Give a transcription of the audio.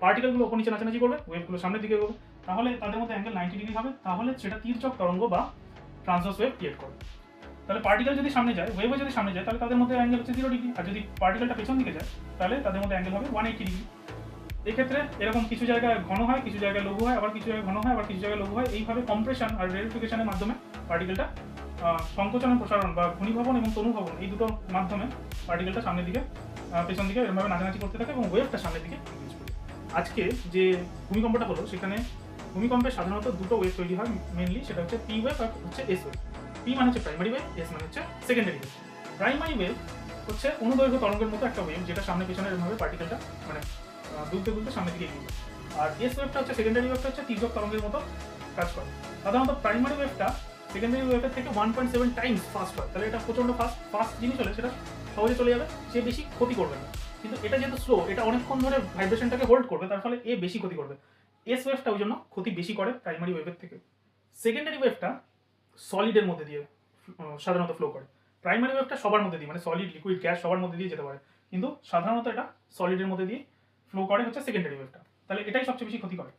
পার্টিকেলগুলো ওপর নিচে নাচানাচি করবে, ওয়েভগুলো সামনের দিকে এগোবে, তাহলে তাদের মধ্যে অ্যাঙ্গেল 90 ডিগ্রি হবে, তাহলে সেটা তির্যক তরঙ্গ বা ট্রান্সভার্স ওয়েভ ক্রিয়েট করবে। তাহলে পার্টিকেল যদি সামনে যায়, ওয়েভও যদি সামনে যায়, তাহলে তাদের মধ্যে অ্যাঙ্গেল হচ্ছে 0 ডিগ্রি, আর যদি পার্টিকেলটা পেছন দিকে যায় তাহলে তাদের মধ্যে অ্যাঙ্গেল হবে 180 ডিগ্রি। এক্ষেত্রে এরকম কিছু জায়গায় ঘন হয়, কিছু জায়গায় লঘু হয়, আবার কিছু জায়গায় ঘন হয়, আবার কিছু জায়গায় লঘু হয়। এইভাবে কম্প্রেশন আর রেরিফিকেশনের মাধ্যমে পার্টিকেলটা সংকোচন প্রসারণ বা ঘনীভবন এবং তনুভবন এই দুটো মাধ্যমে পার্টিকেলটা সামনের দিকে পেছন দিকে এরকমভাবে নাচানাচি করতে থাকে এবং ওয়েভটা সামনের দিকে ইনক্রিজ করে। আজকে যে ভূমিকম্পটা হলো সেখানে ভূমিকম্পে সাধারণত দুটো ওয়েভ তৈরি হয় মেনলি, সেটা হচ্ছে পি ওয়েভ আর হচ্ছে এস ওয়েভ। পি মানে হচ্ছে প্রাইমারি ওয়েভ, এস মানে হচ্ছে সেকেন্ডারি ওয়েভ। প্রাইমারি ওয়েভ হচ্ছে অনুদৈর্ঘ্য তরঙ্গের মতো একটা ওয়েভ, যেটা সামনে পেছনে এরকমভাবে পার্টিকেলটা মানে দুলতে দুলতে সামনের দিকে এগিয়ে যায়। আর এস ওয়েভটা হচ্ছে সেকেন্ডারি ওয়েভটা হচ্ছে তির্যক তরঙ্গের মতো কাজ করে। সাধারণত প্রাইমারি ওয়েভটা সেকেন্ডারি ওয়েভের থেকে 1.7 টাইমস ফাস্ট হয়, তাহলে এটা প্রচণ্ড ফাস্ট জিনিস হলে সেটা সহজে চলে যাবে, সে বেশি ক্ষতি করবে না। কিন্তু এটা যেহেতু স্লো, এটা অনেকক্ষণ ধরে ভাইব্রেশনটাকে হোল্ড করবে, তার ফলে এ বেশি ক্ষতি করবে। এস ওয়েভটা ওই জন্য ক্ষতি বেশি করে প্রাইমারি ওয়েভের থেকে। সেকেন্ডারি ওয়েভটা সলিডের মধ্যে দিয়ে সাধারণত ফ্লো করে। প্রাইমারি ওয়েভটা সবার মধ্যে দিয়ে, মানে সলিড লিকুইড গ্যাস সবার মধ্যে দিয়ে যেতে পারে, কিন্তু সাধারণত এটা সলিডের মধ্যে দিয়ে ফ্লো করে হচ্ছে সেকেন্ডারি ওয়েভটা। তাহলে এটাই সবচেয়ে বেশি ক্ষতি করে।